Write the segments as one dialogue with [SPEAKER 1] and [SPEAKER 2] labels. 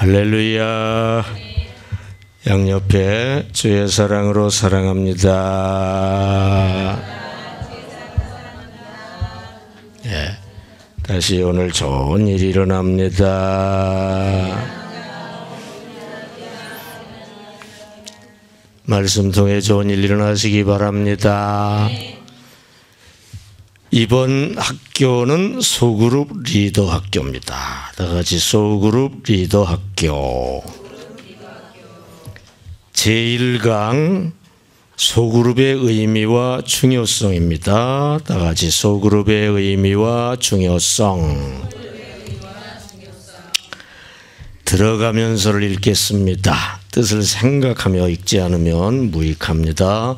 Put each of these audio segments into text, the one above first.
[SPEAKER 1] 할렐루야. 양옆에 주의 사랑으로 사랑합니다. 예, 다시 오늘 좋은 일이 일어납니다. 말씀 통해 좋은 일 일어나시기 바랍니다. 이번 학교는 소그룹 리더 학교입니다. 다같이 소그룹 리더 학교. 제1강 소그룹의 의미와 중요성입니다. 다같이 소그룹의 의미와 중요성. 들어가면서를 읽겠습니다. 뜻을 생각하며 읽지 않으면 무익합니다.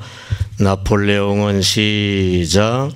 [SPEAKER 1] 나폴레옹은 시작.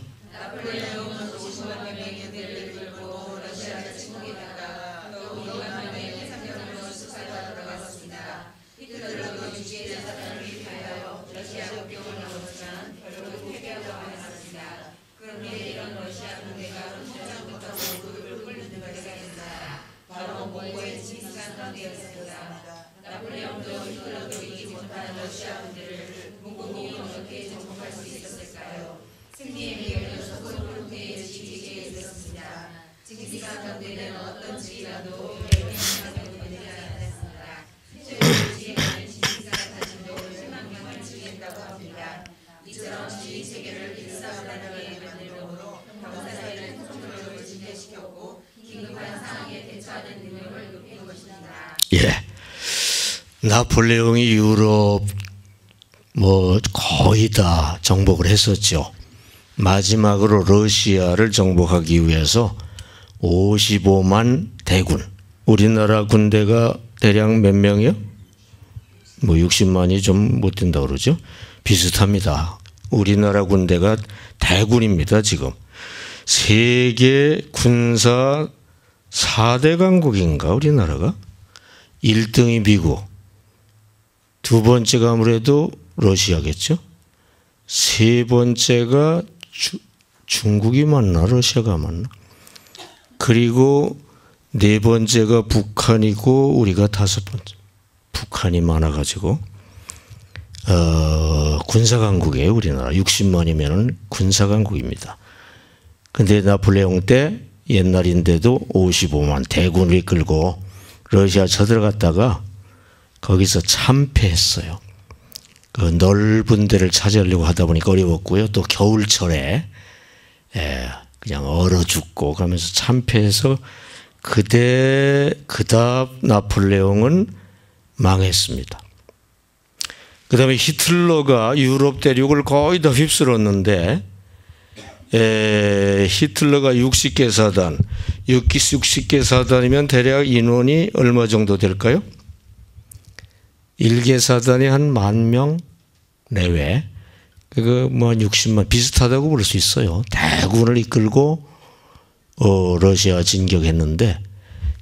[SPEAKER 1] 예, 나폴레옹이 유럽 거의 다 정복을 했었죠. 마지막으로 러시아를 정복하기 위해서 55만 대군, 우리나라 군대가 대략 몇 명이요? 60만이 좀 못 된다고 그러죠. 비슷합니다. 우리나라 군대가 대군입니다. 지금 세계 군사 4대 강국인가 우리나라가? 1등이 미국, 두 번째가 아무래도 러시아겠죠. 세 번째가 중국이 맞나 러시아가 맞나? 그리고 네 번째가 북한이고 우리가 다섯 번째. 북한이 많아가지고 군사강국이에요. 우리나라 60만이면 군사강국입니다. 근데 나폴레옹 때 옛날인데도 55만 대군을 이끌고 러시아 쳐들어갔다가 거기서 참패했어요. 그 넓은 데를 차지하려고 하다 보니까 어려웠고요. 또 겨울철에 그냥 얼어 죽고 그러면서 참패해서 그다음 나폴레옹은 망했습니다. 그 다음에 히틀러가 유럽 대륙을 거의 다 휩쓸었는데 히틀러가 60개 사단, 60개 사단이면 대략 인원이 얼마 정도 될까요? 1개 사단이 한 10,000명 내외. 그거 60만 비슷하다고 볼 수 있어요. 대군을 이끌고 러시아 진격했는데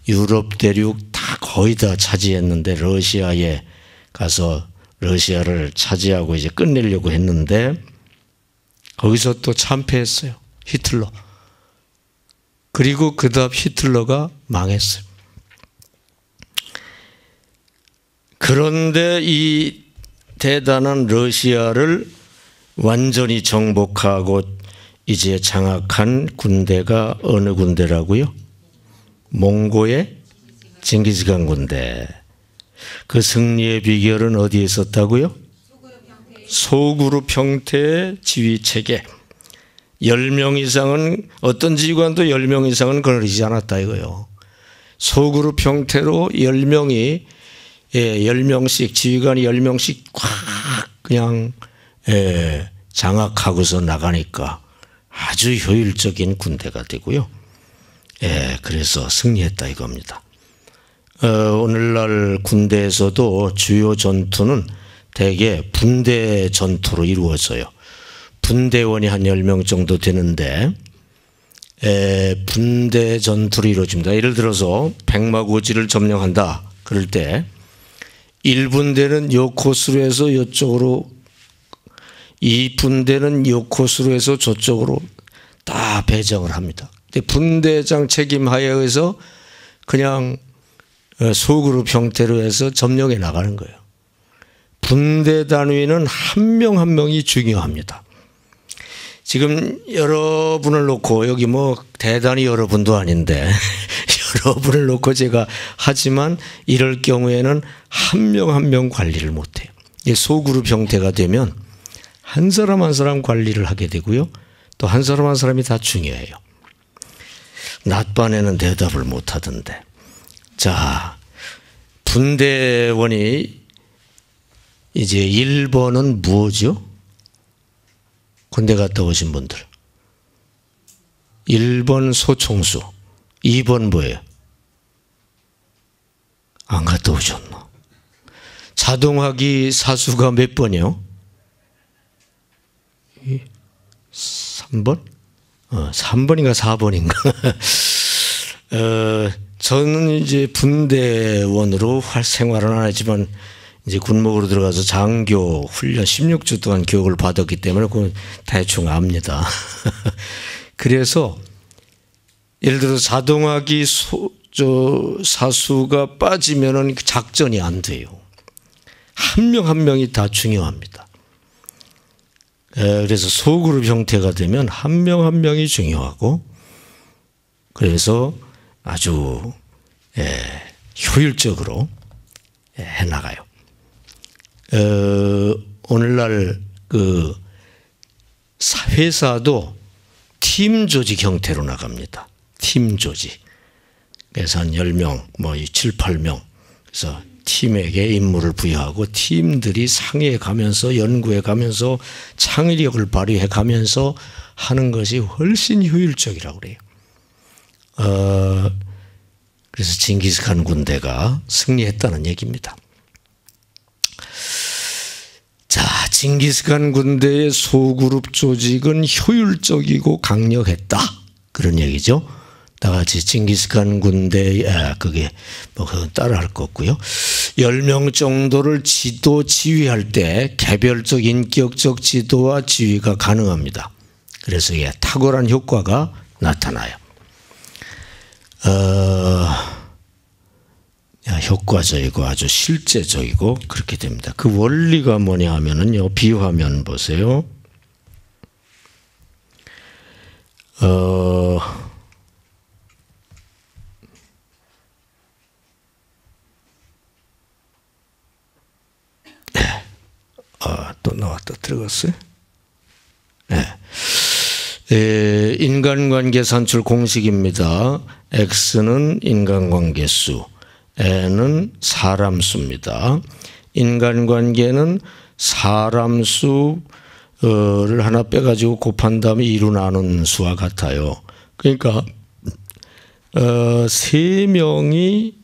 [SPEAKER 1] 유럽 대륙 다 거의 다 차지했는데 러시아에 가서 러시아를 차지하고 이제 끝내려고 했는데 거기서 또 참패했어요. 히틀러. 그리고 그다음 히틀러가 망했어요. 그런데 이 대단한 러시아를 완전히 정복하고 이제 장악한 군대가 어느 군대라고요? 몽고의 징기스칸 군대. 그 승리의 비결은 어디에 있었다고요? 소그룹 형태의 지휘 체계. 10명 이상은 어떤 지휘관도 10명 이상은 거느리지 않았다 이거요. 소그룹 형태로 10명이 10명씩 지휘관이 10명씩 꽉 그냥 장악하고서 나가니까 아주 효율적인 군대가 되고요. 그래서 승리했다 이겁니다. 오늘날 군대에서도 주요 전투는 대개 분대 전투로 이루어져요. 분대원이 한 10명 정도 되는데 분대 전투로 이루어집니다. 예를 들어서 백마고지를 점령한다. 그럴 때 1분대는 요 코스로 해서 이쪽으로, 2분대는 요 코스로 해서 저쪽으로 다 배정을 합니다. 근데 분대장 책임 하에 의해서 그냥 소그룹 형태로 해서 점령해 나가는 거예요. 분대 단위는 한 명 한 명이 중요합니다. 지금 여러분을 놓고 여기 뭐 대단히 여러분도 아닌데 여러분을 놓고 제가 하지만 이럴 경우에는 한 명 한 명 관리를 못해요. 소그룹 형태가 되면 한 사람 한 사람 관리를 하게 되고요. 또 한 사람 한 사람이 다 중요해요. 낮반에는 대답을 못하던데. 자, 분대원이 이제 1번은 무엇이죠? 군대 갔다 오신 분들. 1번 소총수. 2번 뭐예요? 안 갔다 오셨나? 자동화기 사수가 몇 번이요? 3번? 3번인가 4번인가? 저는 이제 분대원으로 생활은 안 하지만 이제 군목으로 들어가서 장교 훈련 16주 동안 교육을 받았기 때문에 그건 대충 압니다. 그래서 예를 들어서 자동화기 사수가 빠지면은 작전이 안 돼요. 한 명 한 명이 다 중요합니다. 그래서 소그룹 형태가 되면 한 명 한 명이 중요하고 그래서 아주 효율적으로 해나가요. 오늘날 그 회사도 팀 조직 형태로 나갑니다. 팀 조직. 그래서 한 10명, 뭐 7, 8명. 그래서 팀에게 임무를 부여하고 팀들이 상해해 가면서 연구해 가면서 창의력을 발휘해 가면서 하는 것이 훨씬 효율적이라고 그래요. 그래서 징기스칸 군대가 승리했다는 얘기입니다. 자, 징기스칸 군대의 소그룹 조직은 효율적이고 강력했다. 그런 얘기죠. 다 같이 징기스칸 군대, 그게 뭐 그건 따라 할 거 없고요. 10명 정도를 지휘할 때 개별적 인격적 지도와 지휘가 가능합니다. 그래서 이게 탁월한 효과가 나타나요. 효과적이고 아주 실제적이고 그렇게 됩니다. 그 원리가 뭐냐 하면은요, 비화면 보세요. 또 나왔다 들어갔어요. 인간관계 산출 공식입니다. X는 인간관계 수, N은 사람 수입니다. 인간관계는 사람 수를 하나 빼가지고 곱한 다음에 2로 나눈 수와 같아요. 그러니까 3명이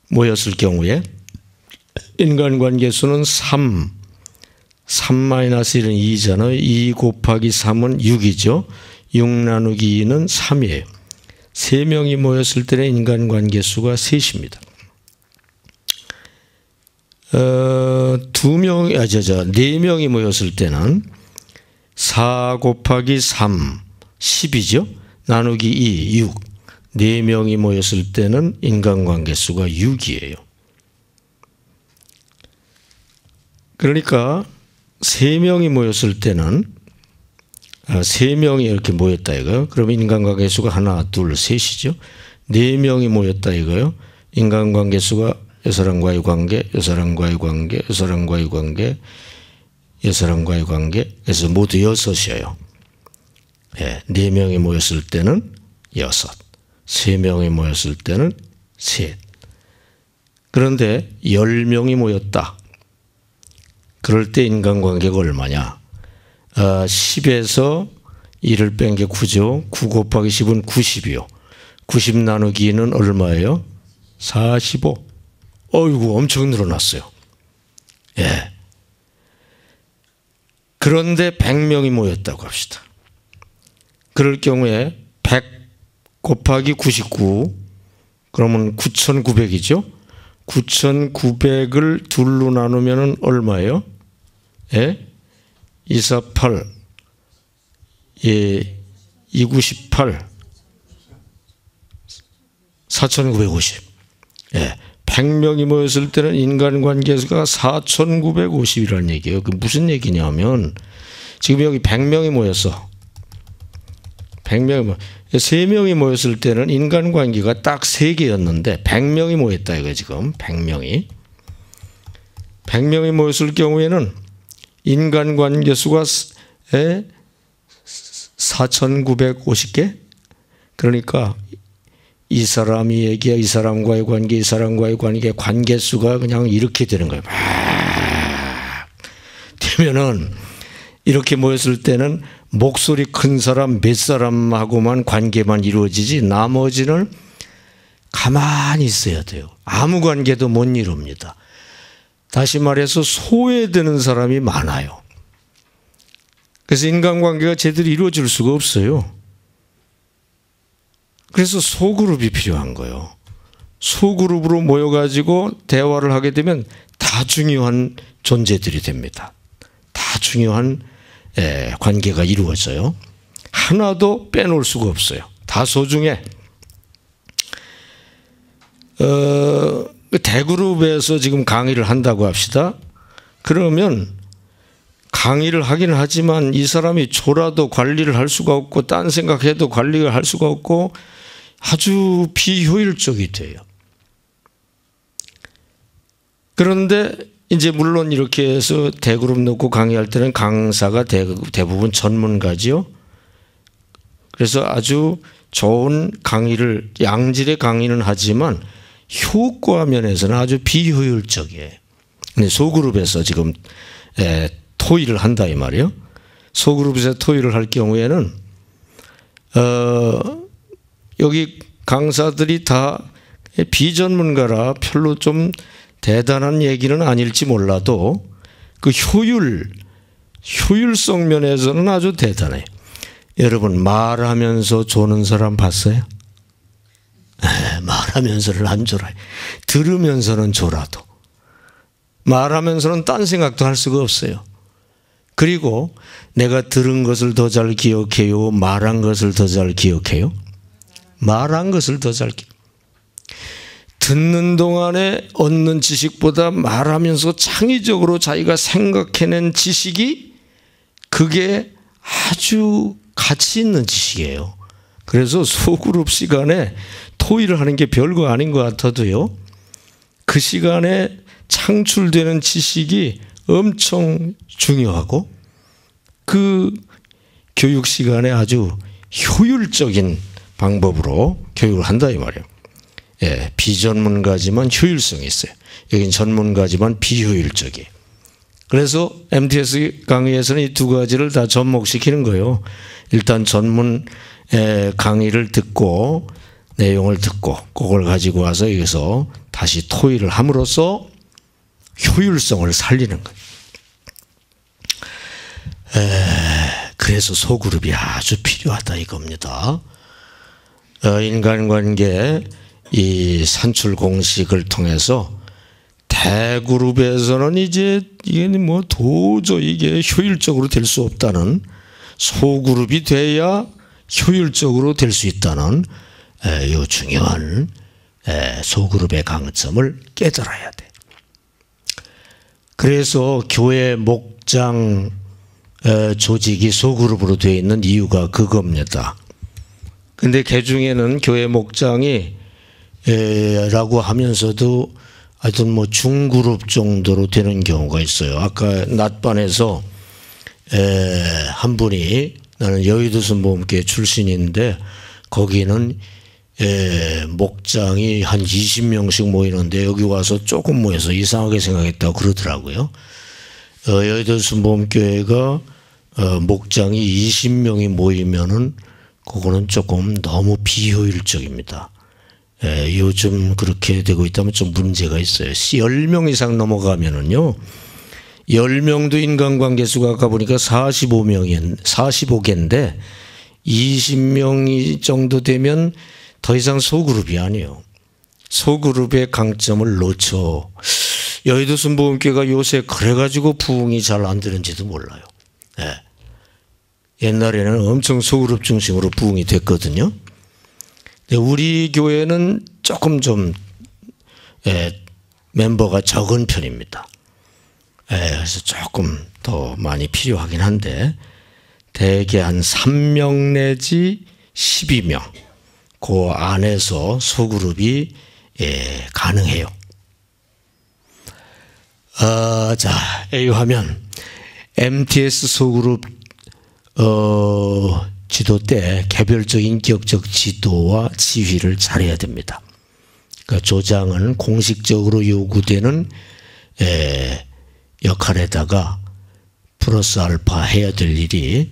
[SPEAKER 1] 모였을 경우에 인간관계 수는 3 3-1은 2잖아요. 2 곱하기 3은 6이죠. 6 나누기 2는 3이에요. 3명이 모였을 때는 인간관계 수가 3입니다. 4명이 모였을 때는 4 곱하기 3, 10이죠. 나누기 2, 6. 4명이 모였을 때는 인간관계 수가 6이에요. 그러니까 3명이 모였을 때는 3명이 이렇게 모였다 이거요. 그럼 인간관계 수가 하나, 둘, 셋이죠. 4명이 모였다 이거요. 인간관계 수가 이 사람과의 관계, 이 사람과의 관계, 이 사람과의 관계, 이 사람과의 관계. 그래서 모두 6이에요. 4명이 모였을 때는 6, 3명이 모였을 때는 3. 그런데 10명이 모였다. 그럴 때 인간관계가 얼마냐? 10에서 1을 뺀 게 9죠. 9 곱하기 10은 90이요. 90 나누기 2는 얼마예요? 45. 어이구, 엄청 늘어났어요. 그런데 100명이 모였다고 합시다. 그럴 경우에 100 곱하기 99, 그러면 9,900이죠. 9,900을 둘로 나누면 얼마예요? 248, 298, 4,950. 100명이 모였을 때는 인간관계수가 4,950이라는 얘기예요. 그 무슨 얘기냐면 지금 여기 100명이 모였어. 3명이 모였을 때는 인간관계가 딱 3개였는데 100명이 모였다 이거 지금 100명이 모였을 경우에는 인간관계 수가 4,950개. 그러니까 이 사람이 얘기야 이 사람과의 관계 이 사람과의 관계 수가 그냥 이렇게 되는 거예요. 막 되면은 이렇게 모였을 때는 목소리 큰 사람 몇 사람하고만 관계만 이루어지지 나머지는 가만히 있어야 돼요. 아무 관계도 못 이룹니다. 다시 말해서 소외되는 사람이 많아요. 그래서 인간관계가 제대로 이루어질 수가 없어요. 그래서 소그룹이 필요한 거예요. 소그룹으로 모여가지고 대화를 하게 되면 다 중요한 존재들이 됩니다. 다 중요한 관계가 이루어져요. 하나도 빼놓을 수가 없어요. 다 소중해. 대그룹에서 지금 강의를 한다고 합시다. 그러면 강의를 하긴 하지만 이 사람이 졸아도 관리를 할 수가 없고 딴 생각해도 관리를 할 수가 없고 아주 비효율적이 돼요. 그런데 이제 물론 이렇게 해서 대그룹 놓고 강의할 때는 강사가 대부분 전문가지요. 그래서 아주 좋은 강의를 양질의 강의는 하지만 효과 면에서는 아주 비효율적이에요. 근데 소그룹에서 지금 토의를 한다 이 말이에요. 소그룹에서 토의를 할 경우에는 여기 강사들이 다 비전문가라 별로 좀 대단한 얘기는 아닐지 몰라도 그 효율성 면에서는 아주 대단해요. 여러분 말하면서 조는 사람 봤어요? 말하면서는 안 졸아요. 들으면서는 졸아도. 말하면서는 딴 생각도 할 수가 없어요. 그리고 내가 들은 것을 더 잘 기억해요? 말한 것을 더 잘 기억해요? 말한 것을 더 잘 기억해요. 듣는 동안에 얻는 지식보다 말하면서 창의적으로 자기가 생각해낸 지식이 그게 아주 가치 있는 지식이에요. 그래서 소그룹 시간에 토의를 하는 게 별거 아닌 것 같아도요. 그 시간에 창출되는 지식이 엄청 중요하고 그 교육 시간에 아주 효율적인 방법으로 교육을 한다 이 말이에요. 예, 비전문가지만 효율성이 있어요. 여긴 전문가지만 비효율적이에요. 그래서 MTS 강의에서는 이 두 가지를 다 접목시키는 거예요. 일단 전문 강의를 듣고 내용을 듣고 그걸 가지고 와서 여기서 다시 토의를 함으로써 효율성을 살리는 거예요. 그래서 소그룹이 아주 필요하다 이겁니다. 인간관계 이 산출 공식을 통해서 대그룹에서는 이제 이게 뭐 도저히 이게 효율적으로 될 수 없다는 소그룹이 돼야 효율적으로 될 수 있다는 이 중요한 소그룹의 강점을 깨달아야 돼. 그래서 교회 목장 조직이 소그룹으로 되어 있는 이유가 그겁니다. 근데 개중에는 교회 목장이 라고 하면서도 하여튼 뭐 중그룹 정도로 되는 경우가 있어요. 아까 낮반에서 한 분이 나는 여의도 순복음교회 출신인데 거기는 목장이 한 20명씩 모이는데 여기 와서 조금 모여서 이상하게 생각했다고 그러더라고요. 여의도 순복음교회가 목장이 20명이 모이면은 그거는 조금 너무 비효율적입니다. 요즘 그렇게 되고 있다면 좀 문제가 있어요. 10명 이상 넘어가면은요, 10명도 인간관계 수가 아까 보니까 45개인데 20명 정도 되면 더 이상 소그룹이 아니에요. 소그룹의 강점을 놓쳐. 여의도 순복음교회가 요새 그래가지고 부흥이 잘 안 되는지도 몰라요. 옛날에는 엄청 소그룹 중심으로 부흥이 됐거든요. 우리 교회는 조금 좀 멤버가 적은 편입니다. 그래서 조금 더 많이 필요하긴 한데 대개 한 3명 내지 12명 그 안에서 소그룹이 가능해요. 자, A 화면 MTS 소그룹 지도 때 개별적 인격적 지도와 지휘를 잘해야 됩니다. 그러니까 조장은 공식적으로 요구되는 역할에다가 플러스 알파 해야 될 일이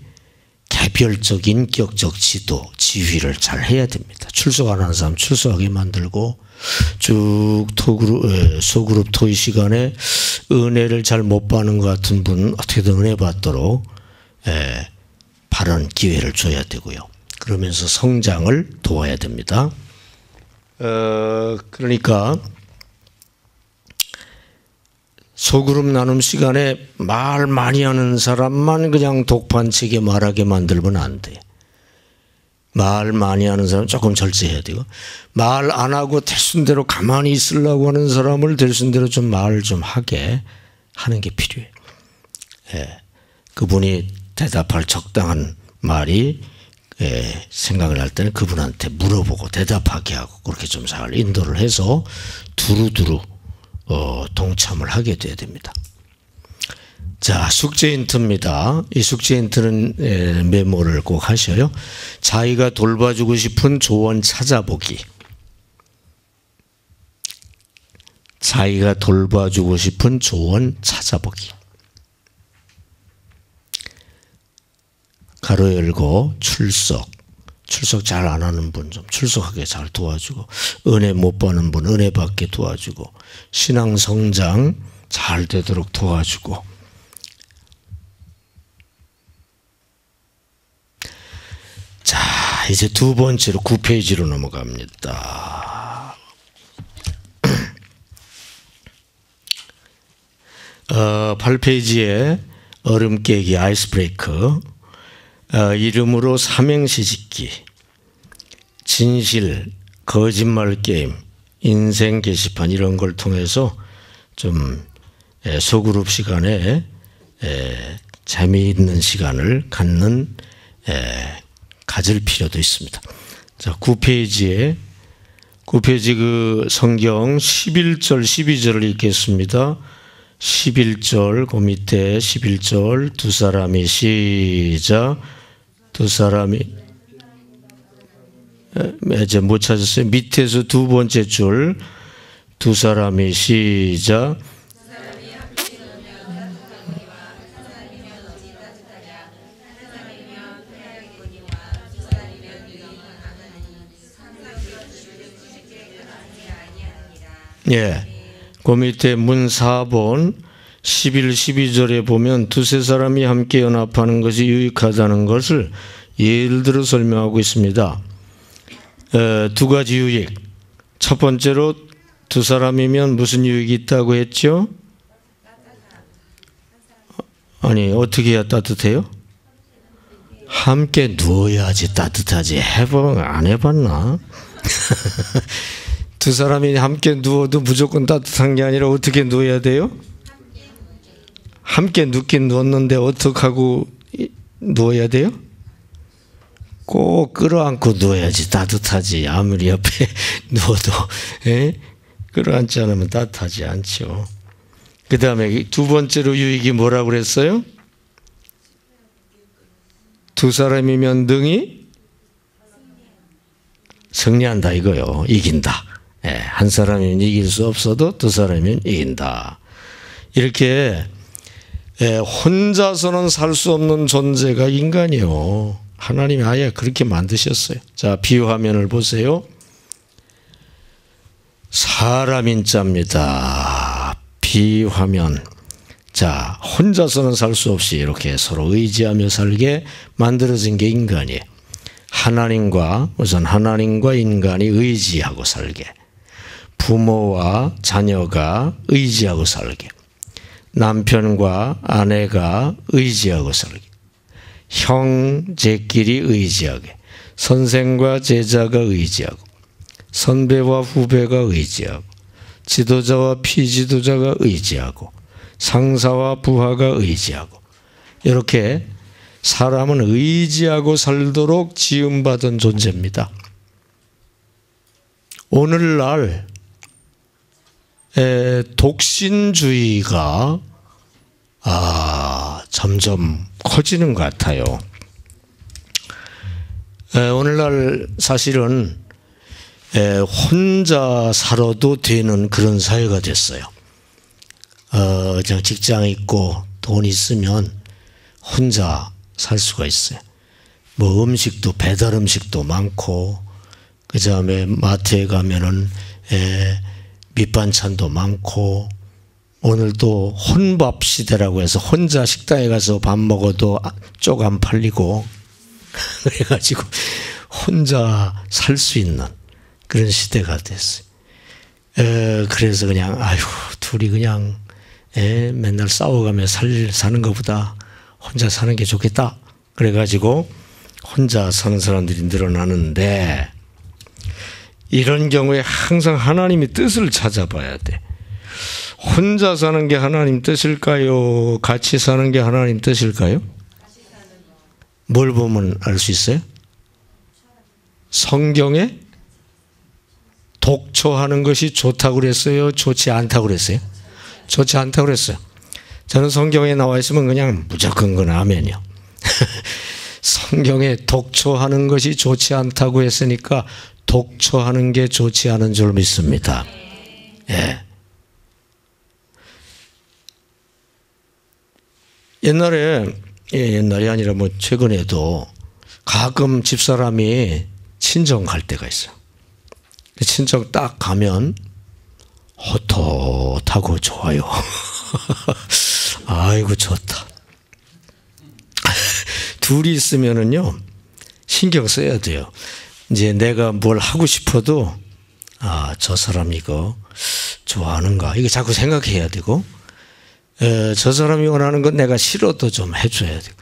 [SPEAKER 1] 개별적 인격적 지도, 지휘를 잘 해야 됩니다. 출석 안 하는 사람 출석하게 만들고 쭉 소그룹 토의 시간에 은혜를 잘 못 받는 것 같은 분 어떻게든 은혜 받도록 발언 기회를 줘야 되고요. 그러면서 성장을 도와야 됩니다. 그러니까 소그룹 나눔 시간에 말 많이 하는 사람만 그냥 독판치게 말하게 만들면 안 돼. 말 많이 하는 사람 조금 절제해야 되고, 말 안 하고 대순대로 가만히 있으려고 하는 사람을 대순대로 좀 말을 좀 하게 하는 게 필요해. 그분이 대답할 적당한 말이 생각을 할 때는 그분한테 물어보고 대답하게 하고 그렇게 좀 잘 인도를 해서 두루두루 동참을 하게 돼야 됩니다. 자, 숙제 힌트입니다. 이 숙제 힌트는 메모를 꼭 하셔요. 자기가 돌봐주고 싶은 조언 찾아보기. 자기가 돌봐주고 싶은 조언 찾아보기. 가로 열고 출석 잘 안 하는 분 좀 출석하게 잘 도와주고, 은혜 못 받는 분 은혜 받게 도와주고, 신앙 성장 잘 되도록 도와주고. 자, 이제 두 번째로 9페이지로 넘어갑니다. 8페이지에 얼음 깨기 아이스 브레이크, 이름으로 삼행시 짓기, 진실, 거짓말 게임, 인생 게시판 이런 걸 통해서 좀 소그룹 시간에 재미있는 시간을 가질 필요도 있습니다. 자, 9페이지 그 성경 11절 12절을 읽겠습니다. 11절 그 밑에 11절 두 사람이 시작. 두 사람이 이제 못 찾았어요. 밑에서 두 번째 줄 두 사람이 시작. 예, 그 밑에 문 4번 11, 12절에 보면 두세 사람이 함께 연합하는 것이 유익하다는 것을 예를 들어 설명하고 있습니다. 두 가지 유익. 첫 번째로 두 사람이면 무슨 유익이 있다고 했죠? 아니, 어떻게 해야 따뜻해요? 함께 누워야지 따뜻하지. 안 해봤나? 두 사람이 함께 누워도 무조건 따뜻한 게 아니라 어떻게 누워야 돼요? 함께 눕긴 누웠는데 어떻게 하고 누워야 돼요? 꼭 끌어안고 누워야지 따뜻하지. 아무리 옆에 누워도 끌어안지 않으면 따뜻하지 않죠. 그 다음에 두 번째로 유익이 뭐라고 그랬어요? 두 사람이면 능히 승리한다 이거요. 이긴다. 한 사람이면 이길 수 없어도 두 사람이면 이긴다. 이렇게 혼자서는 살 수 없는 존재가 인간이요. 하나님이 아예 그렇게 만드셨어요. 자, 비유 화면을 보세요. 사람 인자입니다. 비유 화면. 자, 혼자서는 살 수 없이 이렇게 서로 의지하며 살게 만들어진 게 인간이에요. 우선 하나님과 인간이 의지하고 살게. 부모와 자녀가 의지하고 살게. 남편과 아내가 의지하고 살게. 형제끼리 의지하게. 선생과 제자가 의지하고. 선배와 후배가 의지하고. 지도자와 피지도자가 의지하고 상사와 부하가 의지하고 이렇게 사람은 의지하고 살도록 지음받은 존재입니다. 오늘날 독신주의가 점점 커지는 것 같아요. 오늘날 사실은 혼자 살아도 되는 그런 사회가 됐어요. 그냥 직장 있고 돈 있으면 혼자 살 수가 있어요. 뭐 음식도 배달 음식도 많고 그 다음에 마트에 가면은 밑반찬도 많고 오늘도 혼밥 시대라고 해서 혼자 식당에 가서 밥 먹어도 쪽 안 팔리고 그래가지고 혼자 살 수 있는 그런 시대가 됐어요. 그래서 그냥 아유 둘이 그냥 맨날 싸워가며 사는 것보다 혼자 사는 게 좋겠다. 그래가지고 혼자 사는 사람들이 늘어나는데 이런 경우에 항상 하나님의 뜻을 찾아봐야 돼. 혼자 사는 게 하나님 뜻일까요? 같이 사는 게 하나님 뜻일까요? 뭘 보면 알 수 있어요? 성경에 독초하는 것이 좋다고 그랬어요? 좋지 않다고 그랬어요? 좋지 않다고 그랬어요. 저는 성경에 나와 있으면 그냥 무조건 그건 아멘이요. 성경에 독초하는 것이 좋지 않다고 했으니까 독초하는 게 좋지 않은 줄 믿습니다. 예. 옛날이 아니라 뭐 최근에도 가끔 집사람이 친정 갈 때가 있어요. 친정 딱 가면 헛헛하고 좋아요. 아이고 좋다. 둘이 있으면은요 신경 써야 돼요. 이제 내가 뭘 하고 싶어도 저 사람 이거 좋아하는가 이거 자꾸 생각해야 되고 저 사람이 원하는 건 내가 싫어도 좀 해줘야 되고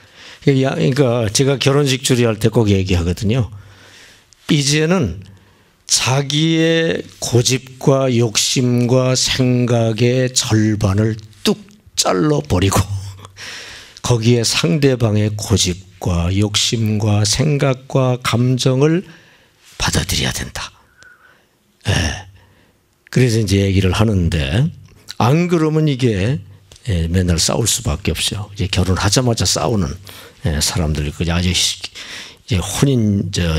[SPEAKER 1] 그러니까 제가 결혼식 주례할 때 꼭 얘기하거든요. 이제는 자기의 고집과 욕심과 생각의 절반을 뚝 잘라버리고 거기에 상대방의 고집과 욕심과 생각과 감정을 받아들여야 된다. 그래서 이제 얘기를 하는데 안 그러면 이게 맨날 싸울 수밖에 없어요. 이제 결혼하자마자 싸우는 사람들 그냥 아주 이제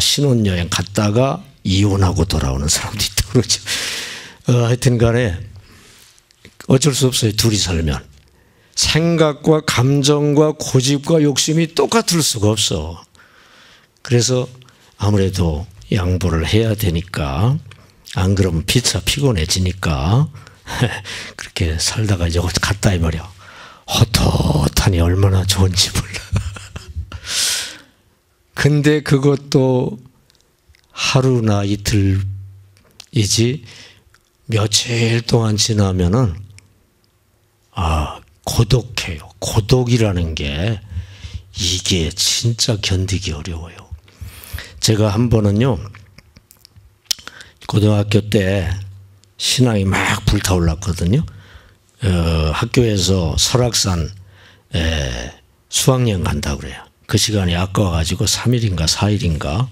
[SPEAKER 1] 신혼여행 갔다가 이혼하고 돌아오는 사람도 있다고 그러죠. 하여튼 간에 어쩔 수 없어요. 둘이 살면. 생각과 감정과 고집과 욕심이 똑같을 수가 없어. 그래서 아무래도 양보를 해야 되니까 안 그러면 피곤해지니까 그렇게 살다가 이제 갔다 해버려. 헛헛하니 얼마나 좋은지 몰라. 근데 그것도 하루나 이틀이지 며칠 동안 지나면은 고독해요. 고독이라는 게 이게 진짜 견디기 어려워요. 제가 한 번은요 고등학교 때 신앙이 막 불타올랐거든요. 학교에서 설악산 수학여행 간다고 그래요. 그 시간이 아까워가지고 3일인가 4일인가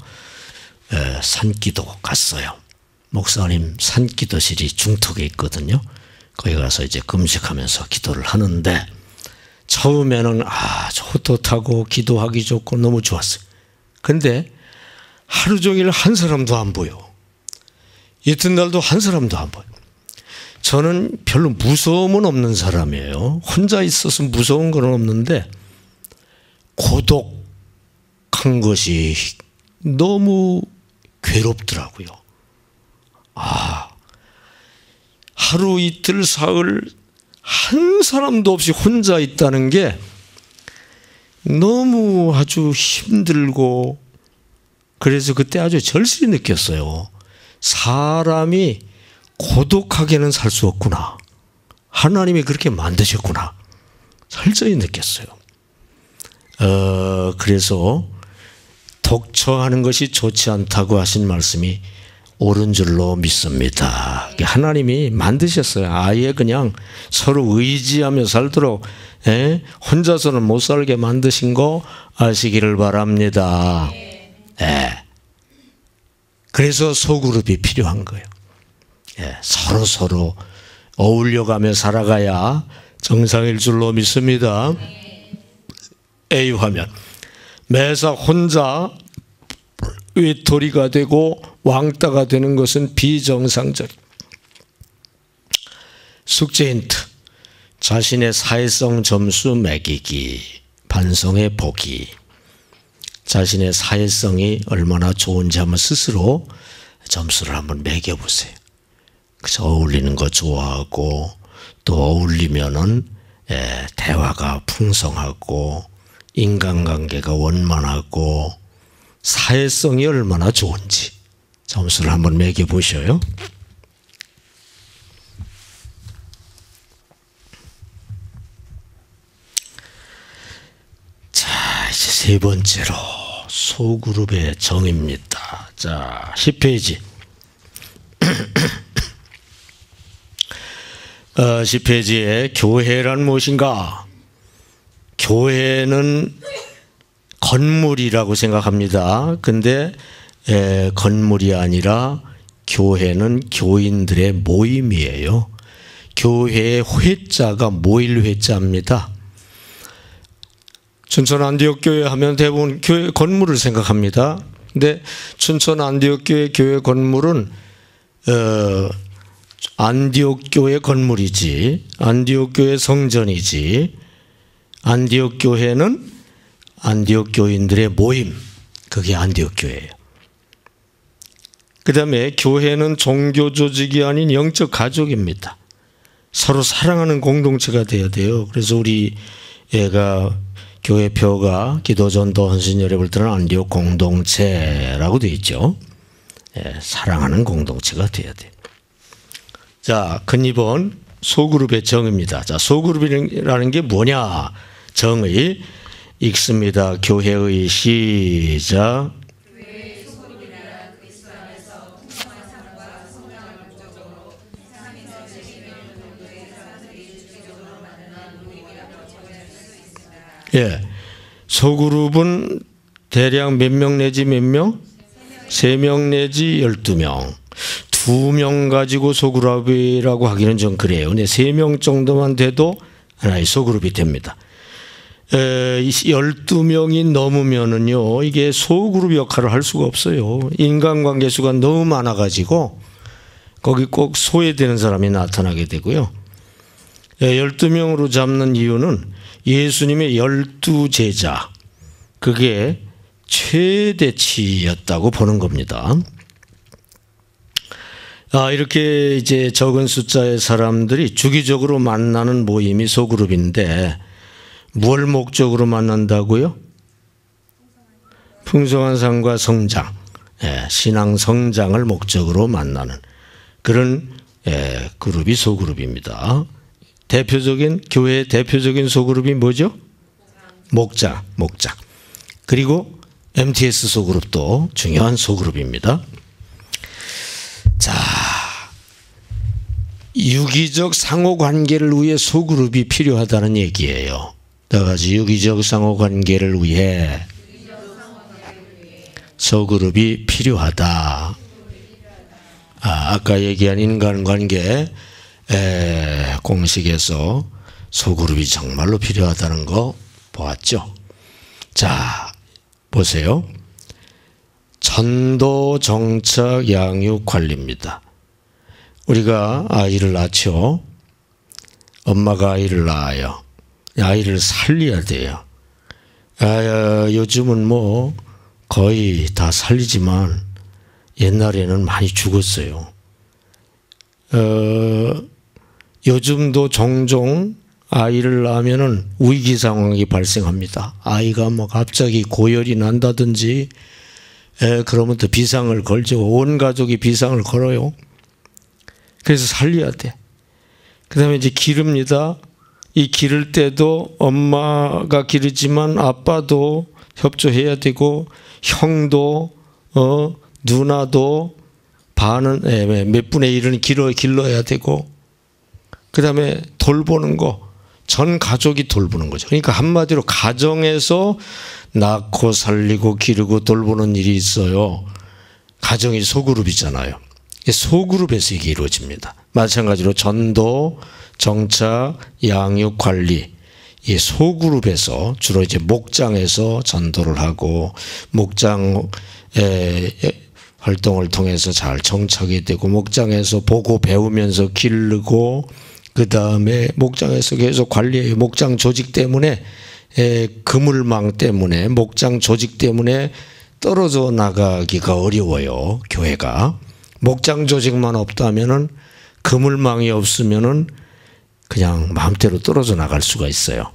[SPEAKER 1] 산기도 갔어요. 목사님 산기도실이 중턱에 있거든요. 거기 가서 이제 금식하면서 기도를 하는데 처음에는 헛헛하고 기도하기 좋고 너무 좋았어요. 근데 하루 종일 한 사람도 안 보여. 이튿날도 한 사람도 안 보여. 저는 별로 무서움은 없는 사람이에요. 혼자 있어서 무서운 건 없는데 고독한 것이 너무 괴롭더라고요. 하루 이틀 사흘 한 사람도 없이 혼자 있다는 게 너무 아주 힘들고 그래서 그때 아주 절실히 느꼈어요. 사람이 고독하게는 살 수 없구나. 하나님이 그렇게 만드셨구나. 철저히 느꼈어요. 그래서 독처하는 것이 좋지 않다고 하신 말씀이 옳은 줄로 믿습니다. 하나님이 만드셨어요. 아예 그냥 서로 의지하며 살도록 혼자서는 못 살게 만드신 거 아시기를 바랍니다. 그래서 소그룹이 필요한 거예요. 서로 어울려가며 살아가야 정상일 줄로 믿습니다. A 화면. 매사 혼자 외톨이가 되고 왕따가 되는 것은 비정상적. 숙제 힌트. 자신의 사회성 점수 매기기. 반성해 보기. 자신의 사회성이 얼마나 좋은지 한번 스스로 점수를 한번 매겨보세요. 그래서 어울리는 거 좋아하고 또 어울리면은 대화가 풍성하고 인간관계가 원만하고 사회성이 얼마나 좋은지 점수를 한번 매겨보셔요. 자, 이제 세 번째로 소그룹의 정의입니다. 자, 10페이지. 10페이지에 교회란 무엇인가? 교회는 건물이라고 생각합니다. 근데 건물이 아니라 교회는 교인들의 모임이에요. 교회의 회자가 모일 회자입니다. 춘천 안디옥교회 하면 대부분 교회 건물을 생각합니다. 근데 춘천 안디옥교회 교회 건물은 안디옥교회 건물이지, 안디옥교회 성전이지, 안디옥교회는 안디옥 교인들의 모임, 그게 안디옥 교회예요. 그 다음에 교회는 종교 조직이 아닌 영적 가족입니다. 서로 사랑하는 공동체가 되어야 돼요. 그래서 우리 애가 교회표가 기도전도 헌신여례를 때는 안디옥 공동체라고 되어 있죠. 사랑하는 공동체가 되어야 돼요. 자, 근 2번 소그룹의 정의입니다. 자, 소그룹이라는 게 뭐냐? 정의 읽습니다. 교회의 시작. 교회의 소그룹이란 그리스도 안에서 풍성한 삶과 성장을 목적으로 세상에서 재미있는 정도의 사람들이 주기적으로 만드는 모임이라고 정의할 수 있습니다. 소그룹은 대략 몇 명 내지 몇 명? 3명 내지 12명. 2명 가지고 소그룹이라고 하기는 좀 그래요. 근데 3명 정도만 돼도 하나의 소그룹이 됩니다. 12명이 넘으면은요, 이게 소그룹 역할을 할 수가 없어요. 인간관계 수가 너무 많아가지고 거기 꼭 소외되는 사람이 나타나게 되고요. 12명으로 잡는 이유는 예수님의 12제자, 그게 최대치였다고 보는 겁니다. 이렇게 이제 적은 숫자의 사람들이 주기적으로 만나는 모임이 소그룹인데, 뭘 목적으로 만난다고요? 풍성한 삶과 성장, 신앙 성장을 목적으로 만나는 그런 그룹이 소그룹입니다. 대표적인 교회의 대표적인 소그룹이 뭐죠? 목장. 그리고 MTS 소그룹도 중요한 소그룹입니다. 자, 유기적 상호관계를 위해 소그룹이 필요하다는 얘기예요. 다 같이 유기적 상호관계를 위해 소그룹이 필요하다. 아까 얘기한 인간관계 공식에서 소그룹이 정말로 필요하다는 거 보았죠. 자, 보세요. 전도, 정착, 양육, 관리입니다. 우리가 아이를 낳죠. 엄마가 아이를 낳아요. 아이를 살려야 돼요. 요즘은 뭐 거의 다 살리지만 옛날에는 많이 죽었어요. 요즘도 종종 아이를 낳으면은 위기 상황이 발생합니다. 아이가 뭐 갑자기 고열이 난다든지, 그러면 또 비상을 걸죠. 온 가족이 비상을 걸어요. 그래서 살려야 돼. 그 다음에 이제 기릅니다. 이 기를 때도 엄마가 기르지만 아빠도 협조해야 되고, 형도, 누나도 반은 몇 분의 1은 길러야 되고, 그 다음에 돌보는 거 전 가족이 돌보는 거죠. 그러니까 한마디로 가정에서 낳고 살리고 기르고 돌보는 일이 있어요. 가정이 소그룹이잖아요. 소그룹에서 이게 이루어집니다. 마찬가지로 전도, 정착, 양육, 관리, 이 소그룹에서 주로 이제 목장에서 전도를 하고 목장 활동을 통해서 잘 정착이 되고 목장에서 보고 배우면서 기르고 그 다음에 목장에서 계속 관리해요. 목장 조직 때문에 그물망 때문에 목장 조직 때문에 떨어져 나가기가 어려워요. 교회가 목장 조직만 없다면은 그물망이 없으면은 그냥 마음대로 떨어져 나갈 수가 있어요.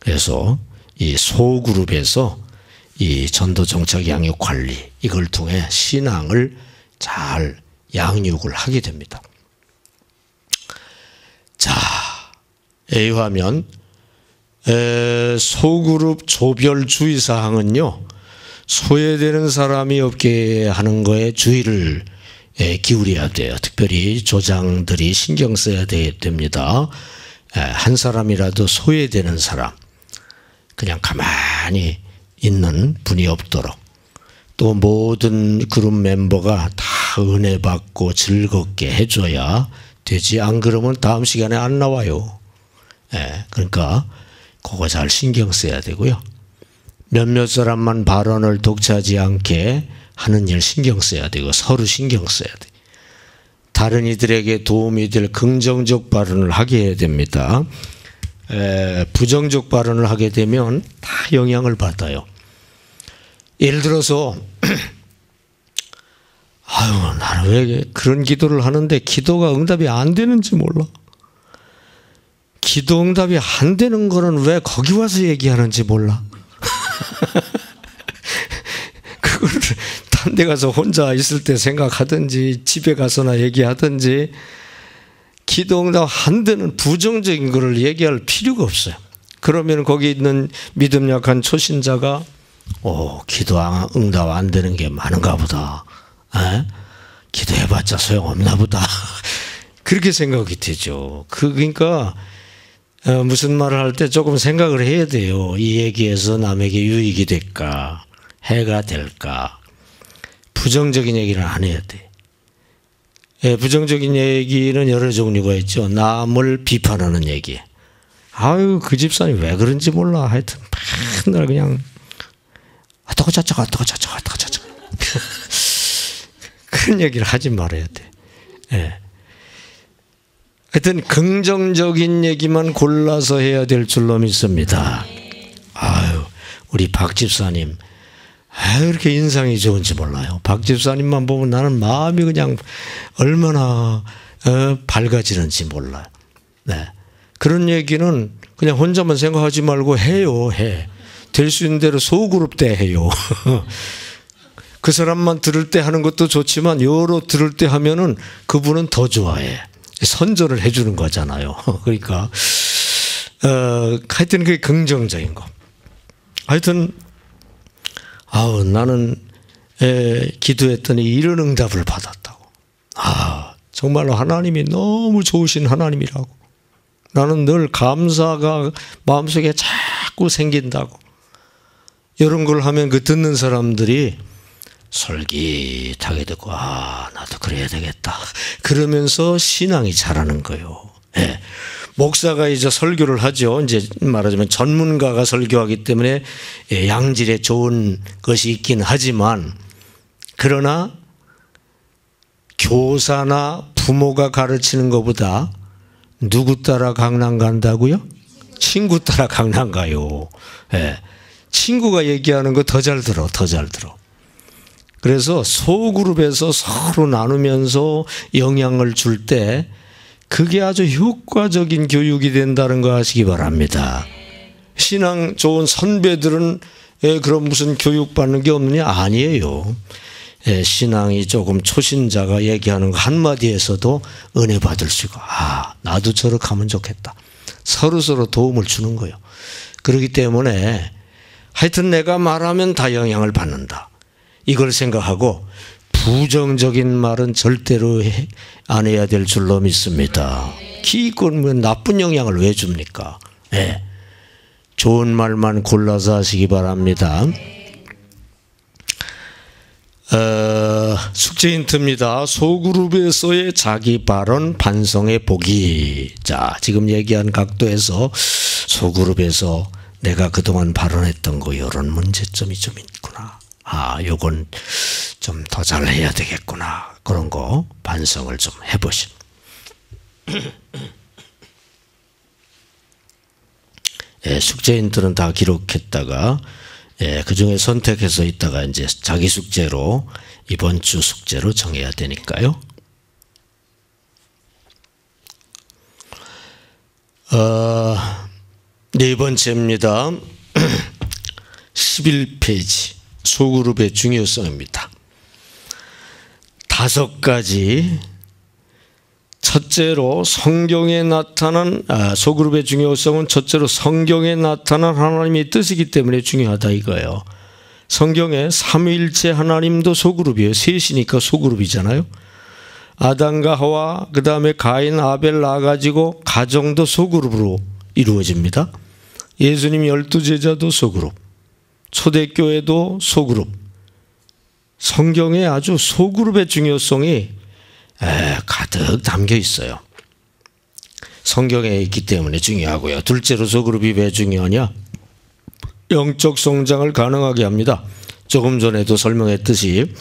[SPEAKER 1] 그래서 이 소그룹에서 이 전도 정착 양육 관리 이걸 통해 신앙을 잘 양육을 하게 됩니다. 자, A화면 소그룹 조별 주의사항은요, 소외되는 사람이 없게 하는 거에 주의를 기울여야 돼요. 특별히 조장들이 신경 써야 됩니다. 한 사람이라도 소외되는 사람, 그냥 가만히 있는 분이 없도록, 또 모든 그룹 멤버가 다 은혜 받고 즐겁게 해줘야 되지. 안 그러면 다음 시간에 안 나와요. 그러니까 그거 잘 신경 써야 되고요. 몇몇 사람만 발언을 독차지 않게 하는 일 신경 써야 되고 서로 신경 써야 돼. 다른 이들에게 도움이 될 긍정적 발언을 하게 해야 됩니다. 부정적 발언을 하게 되면 다 영향을 받아요. 예를 들어서 아유, 나는 왜 그런 기도를 하는데 기도가 응답이 안 되는지 몰라. 기도 응답이 안 되는 거는 왜 거기 와서 얘기하는지 몰라. 그걸 딴 데 가서 혼자 있을 때 생각하든지 집에 가서나 얘기하든지 기도 응답 안 되는 부정적인 거를 얘기할 필요가 없어요. 그러면 거기 있는 믿음 약한 초신자가 기도 응답 안 되는 게 많은가 보다. 기도해봤자 소용없나 보다. 그렇게 생각이 되죠. 그러니까 무슨 말을 할 때 조금 생각을 해야 돼요. 이 얘기에서 남에게 유익이 될까, 해가 될까. 부정적인 얘기는 안 해야 돼. 부정적인 얘기는 여러 종류가 있죠. 남을 비판하는 얘기. 아유, 그 집사님 왜 그런지 몰라. 하여튼 맨날 그냥 어떡하 저쩌고 그런 얘기를 하지 말아야 돼. 하여튼 긍정적인 얘기만 골라서 해야 될 줄로 믿습니다. 아유, 우리 박 집사님 이렇게 인상이 좋은지 몰라요. 박 집사님만 보면 나는 마음이 그냥 얼마나 밝아지는지 몰라요. 그런 얘기는 그냥 혼자만 생각하지 말고 해요. 될 수 있는 대로 소그룹 때 해요. 그 사람만 들을 때 하는 것도 좋지만 여러 들을 때 하면은 그분은 더 좋아해. 선전을 해주는 거잖아요. 그러니까 하여튼 그게 긍정적인 거. 하여튼 나는 기도했더니 이런 응답을 받았다고. 정말로 하나님이 너무 좋으신 하나님이라고. 나는 늘 감사가 마음속에 자꾸 생긴다고. 이런 걸 하면 그 듣는 사람들이 솔깃하게 듣고 나도 그래야 되겠다. 그러면서 신앙이 자라는 거예요. 목사가 이제 설교를 하죠. 이제 말하자면 전문가가 설교하기 때문에 양질의 좋은 것이 있긴 하지만, 그러나 교사나 부모가 가르치는 것보다 누구 따라 강남 간다고요? 친구 따라 강남 가요. 친구가 얘기하는 거 더 잘 들어. 그래서 소그룹에서 서로 나누면서 영향을 줄 때 그게 아주 효과적인 교육이 된다는 거 아시기 바랍니다. 신앙 좋은 선배들은 그런 무슨 교육받는 게 없느냐? 아니에요. 신앙이 조금 초신자가 얘기하는 거 한마디에서도 은혜 받을 수가. 나도 저렇게 하면 좋겠다. 서로 도움을 주는 거예요. 그렇기 때문에 하여튼 내가 말하면 다 영향을 받는다. 이걸 생각하고 부정적인 말은 절대로 안 해야 될 줄로 믿습니다. 기껏 나쁜 영향을 왜 줍니까? 네. 좋은 말만 골라서 하시기 바랍니다. 숙제 힌트입니다. 소그룹에서의 자기 발언 반성해 보기. 자, 지금 얘기한 각도에서 소그룹에서 내가 그동안 발언했던 거 이런 문제점이 좀 있구나. 아, 요건 좀 더 잘해야 되겠구나. 그런 거 반성을 좀 해보시오. 예, 숙제 힌트는 다 기록했다가 그 중에 선택해서 있다가 이제 자기 숙제로 이번 주 숙제로 정해야 되니까요. 네 번째입니다. 11페이지 소그룹의 중요성입니다. 5가지. 첫째로 성경에 나타난 소그룹의 중요성은 첫째로 성경에 나타난 하나님의 뜻이기 때문에 중요하다 이거예요. 성경에 삼위일체 하나님도 소그룹이에요. 셋이니까 소그룹이잖아요. 아담과 하와 그 다음에 가인 아벨 낳아가지고 가정도 소그룹으로 이루어집니다. 예수님 12제자도 소그룹, 초대교회도 소그룹. 성경에 아주 소그룹의 중요성이 가득 담겨 있어요. 성경에 있기 때문에 중요하고요. 둘째로 소그룹이 왜 중요하냐? 영적 성장을 가능하게 합니다. 조금 전에도 설명했듯이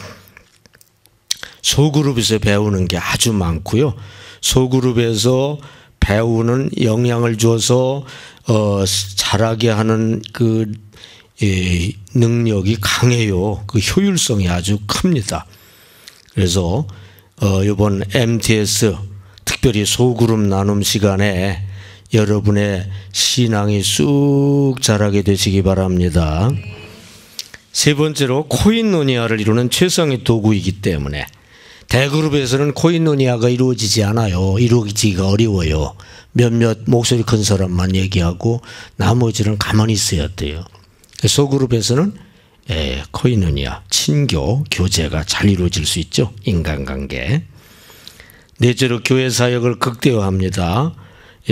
[SPEAKER 1] 소그룹에서 배우는 게 아주 많고요. 소그룹에서 배우는 영향을 줘서 잘하게 하는 그 능력이 강해요. 그 효율성이 아주 큽니다. 그래서 이번 MTS 특별히 소그룹 나눔 시간에 여러분의 신앙이 쑥 자라게 되시기 바랍니다. 세 번째로 코인노니아를 이루는 최상의 도구이기 때문에 대그룹에서는 코인노니아가 이루어지지 않아요. 이루어지기가 어려워요. 몇몇 목소리 큰 사람만 얘기하고 나머지는 가만히 있어야 돼요. 소그룹에서는 코인노니아, 친교, 교제가 잘 이루어질 수 있죠. 인간관계. 넷째로 교회 사역을 극대화합니다.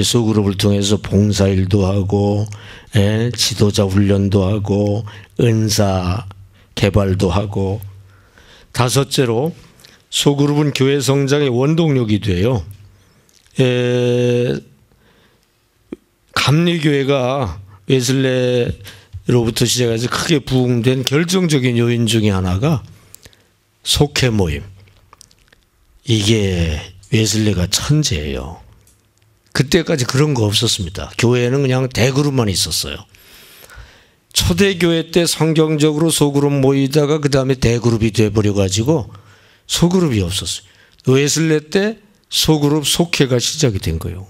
[SPEAKER 1] 소그룹을 통해서 봉사일도 하고 지도자 훈련도 하고 은사 개발도 하고. 다섯째로 소그룹은 교회 성장의 원동력이 돼요. 감리교회가 웨슬레로부터 시작해서 크게 부흥된 결정적인 요인 중에 하나가 속회 모임. 이게 웨슬레가 천재예요. 그때까지 그런 거 없었습니다. 교회는 그냥 대그룹만 있었어요. 초대교회 때 성경적으로 소그룹 모이다가 그 다음에 대그룹이 돼버려가지고 소그룹이 없었어요. 웨슬레 때 소그룹 속회가 시작이 된 거예요.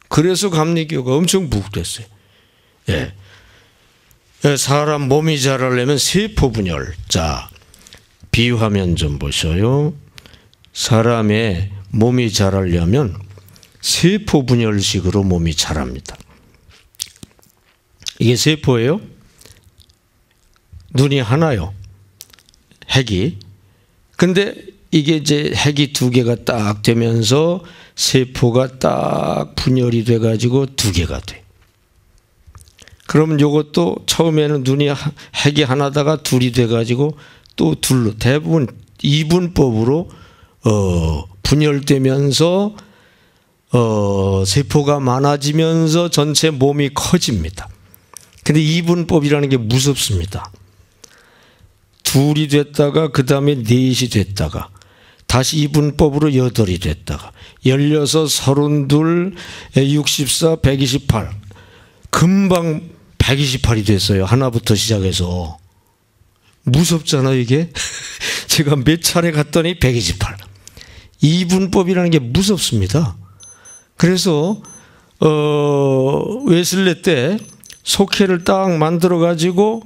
[SPEAKER 1] 그래서 감리교가 엄청 부흥됐어요. 예. 사람 몸이 자라려면 세포 분열. 자, 비유하면 좀 보셔요. 사람의 몸이 자라려면 세포 분열식으로 몸이 자랍니다. 이게 세포예요. 눈이 하나요. 핵이. 근데 이게 이제 핵이 2개가 딱 되면서 세포가 딱 분열이 돼가지고 2개가 돼. 그러면 이것도 처음에는 눈이 핵이 하나다가 둘이 돼가지고 또 둘로 대부분 이분법으로 분열되면서 세포가 많아지면서 전체 몸이 커집니다. 근데 이분법이라는 게 무섭습니다. 둘이 됐다가 그 다음에 넷이 됐다가 다시 이분법으로 8이 됐다가 16, 32, 64, 128 금방 128이 됐어요. 하나부터 시작해서. 무섭잖아요 이게. 제가 몇 차례 갔더니 128. 이분법이라는 게 무섭습니다. 그래서 웨슬레 때 속회를 딱 만들어 가지고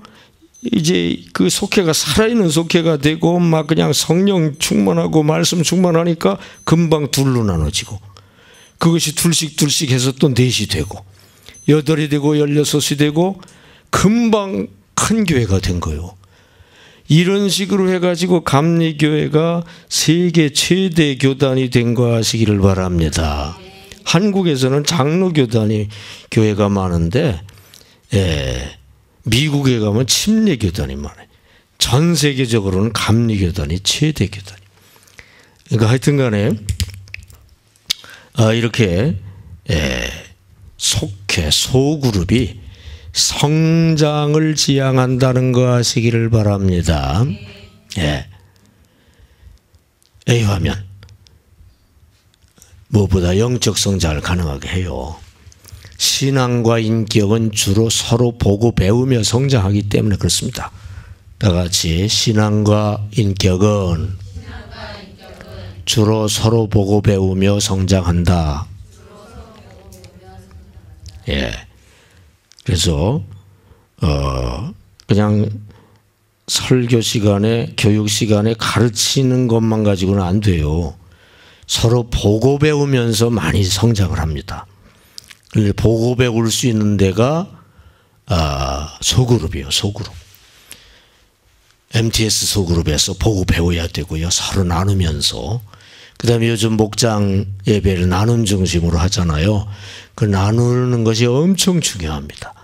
[SPEAKER 1] 이제 그 속회가 살아있는 속회가 되고 막 그냥 성령 충만하고 말씀 충만하니까 금방 둘로 나눠지고 그것이 둘씩 해서 또 4이 되고 8이 되고 16이 되고 금방 큰 교회가 된 거예요. 이런 식으로 해가지고 감리교회가 세계 최대 교단이 된 거 하시기를 바랍니다. 한국에서는 장로교단이 교회가 많은데 미국에 가면 침례교단이 많아요. 전 세계적으로는 감리교단이 최대 교단이에요. 그러니까 하여튼 간에 이렇게 속해 소그룹이 성장을 지향한다는 거 하시기를 바랍니다. A화면 무엇보다 영적 성장을 가능하게 해요. 신앙과 인격은 주로 서로 보고 배우며 성장하기 때문에 그렇습니다. 다 같이 신앙과 인격은 주로 서로 보고 배우며 성장한다. 그래서 그냥 설교 시간에 교육 시간에 가르치는 것만 가지고는 안 돼요. 서로 보고 배우면서 많이 성장을 합니다. 보고 배울 수 있는 데가 소그룹이에요. 소그룹. MTS 소그룹에서 보고 배워야 되고요. 서로 나누면서. 그 다음에 요즘 목장 예배를 나눔 중심으로 하잖아요. 그 나누는 것이 엄청 중요합니다.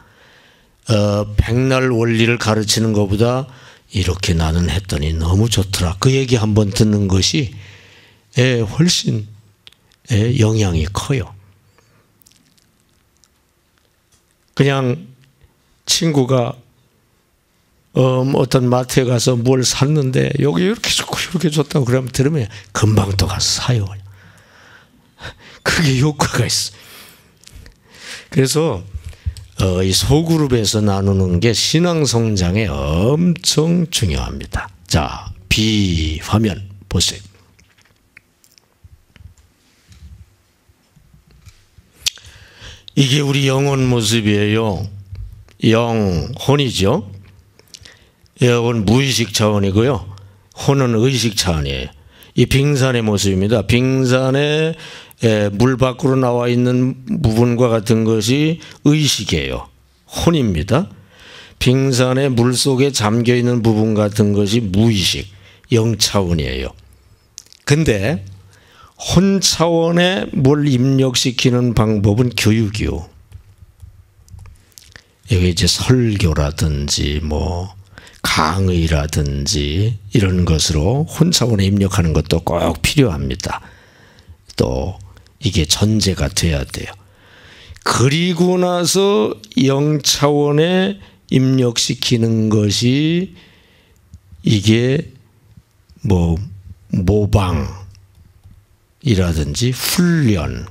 [SPEAKER 1] 백날 원리를 가르치는 것보다 이렇게 나는 했더니 너무 좋더라. 그 얘기 한번 듣는 것이 훨씬 영향이 커요. 그냥 친구가 어떤 마트에 가서 뭘 샀는데 여기 이렇게 좋고 이렇게 좋다고 그러면 들으면 금방 또 가서 사요. 그게 효과가 있어. 그래서 이 소그룹에서 나누는 게 신앙 성장에 엄청 중요합니다. 자, B 화면 보세요. 이게 우리 영혼 모습이에요. 영혼이죠. 영은 무의식 차원이고요. 혼은 의식 차원이에요. 이 빙산의 모습입니다. 빙산에 물 밖으로 나와 있는 부분과 같은 것이 의식이에요. 혼입니다. 빙산의 물 속에 잠겨 있는 부분 같은 것이 무의식, 영 차원이에요. 근데 혼 차원에 뭘 입력시키는 방법은 교육이요. 여기 이제 설교라든지 강의라든지 이런 것으로 혼 차원에 입력하는 것도 꼭 필요합니다. 또 이게 전제가 돼야 돼요. 그리고 나서 영 차원에 입력시키는 것이 이게 모방이라든지 훈련,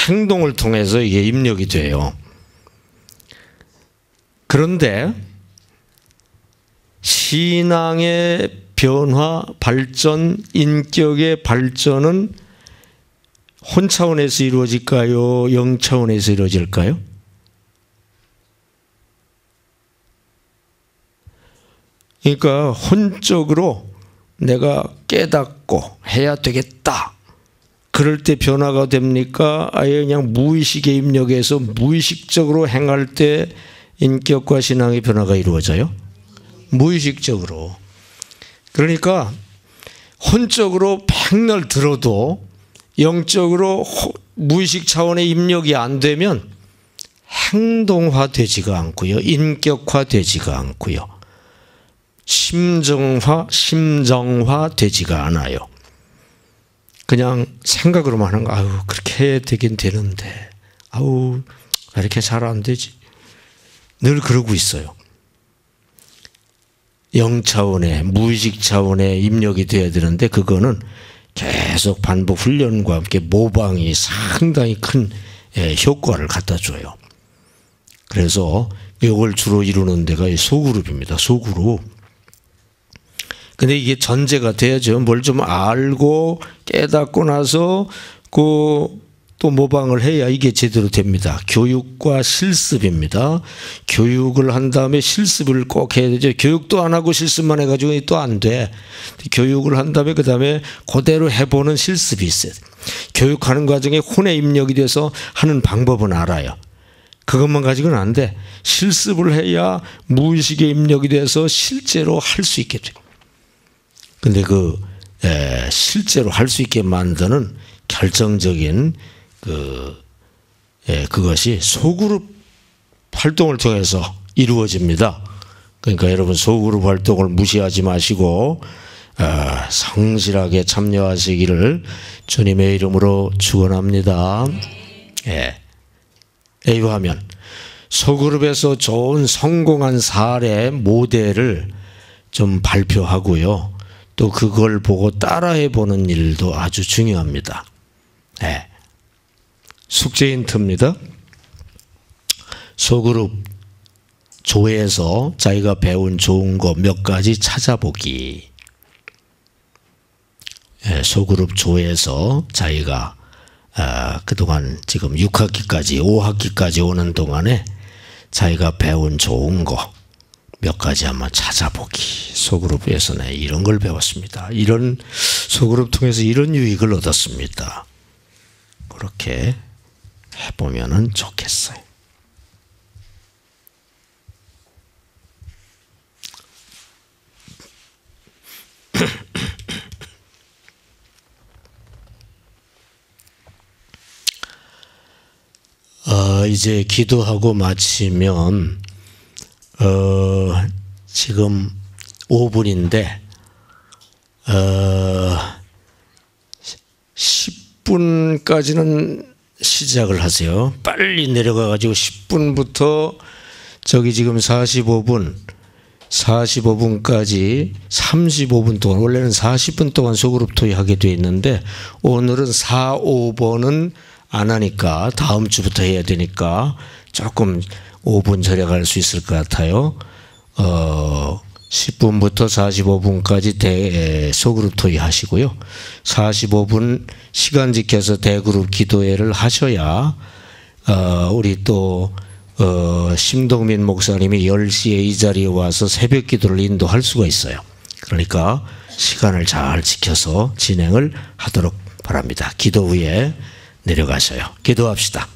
[SPEAKER 1] 행동을 통해서 이게 입력이 돼요. 그런데 신앙의 변화, 발전, 인격의 발전은 혼 차원에서 이루어질까요? 영 차원에서 이루어질까요? 그러니까 혼적으로 내가 깨닫고 해야 되겠다. 그럴 때 변화가 됩니까? 아예 그냥 무의식의 입력에서 무의식적으로 행할 때 인격과 신앙의 변화가 이루어져요? 무의식적으로. 그러니까 혼적으로 백날 들어도 영적으로 무의식 차원의 입력이 안 되면 행동화되지가 않고요. 인격화되지가 않고요. 심정화되지가 않아요. 그냥 생각으로만 하는 거, 아유, 그렇게 해야 되긴 되는데, 아우, 왜 이렇게 잘 안 되지? 늘 그러고 있어요. 영 차원의, 무의식 차원의 입력이 돼야 되는데, 그거는 계속 반복 훈련과 함께 모방이 상당히 큰 효과를 갖다 줘요. 그래서 이걸 주로 이루는 데가 소그룹입니다. 소그룹. 근데 이게 전제가 돼야죠. 뭘 좀 알고 깨닫고 나서 또 모방을 해야 이게 제대로 됩니다. 교육과 실습입니다. 교육을 한 다음에 실습을 꼭 해야 되죠. 교육도 안 하고 실습만 해가지고 또 안 돼. 교육을 한 다음에 그 다음에 그대로 해보는 실습이 있어요. 교육하는 과정에 혼의 입력이 돼서 하는 방법은 알아요. 그것만 가지고는 안 돼. 실습을 해야 무의식에 입력이 돼서 실제로 할 수 있게 돼. 근데 실제로 할 수 있게 만드는 결정적인 그것이 소그룹 활동을 통해서 이루어집니다. 그러니까 여러분 소그룹 활동을 무시하지 마시고 성실하게 참여하시기를 주님의 이름으로 축원합니다. A화면 소그룹에서 좋은 성공한 사례 모델을 좀 발표하고요. 또 그걸 보고 따라해 보는 일도 아주 중요합니다. 숙제 힌트입니다. 소그룹 조에서 자기가 배운 좋은 거 몇 가지 찾아보기. 소그룹 조에서 자기가 그동안 지금 6학기까지 5학기까지 오는 동안에 자기가 배운 좋은 거 몇 가지 한번 찾아보기. 소그룹에서는 이런 걸 배웠습니다. 이런 소그룹 통해서 이런 유익을 얻었습니다. 그렇게 해보면 좋겠어요. 이제 기도하고 마치면 지금 5분인데 10분까지는 시작을 하세요. 빨리 내려가 가지고 10분부터 저기 지금 45분까지 35분 동안, 원래는 40분 동안 소그룹 토의 하게 되어 있는데 오늘은 4, 5번은 안 하니까 다음 주부터 해야 되니까 조금 5분 절약할 수 있을 것 같아요. 10분부터 45분까지 소그룹 토의 하시고요. 45분 시간 지켜서 대그룹 기도회를 하셔야 우리 또 심동민 목사님이 10시에 이 자리에 와서 새벽 기도를 인도할 수가 있어요. 그러니까 시간을 잘 지켜서 진행을 하도록 바랍니다. 기도 후에 내려가셔요. 기도합시다.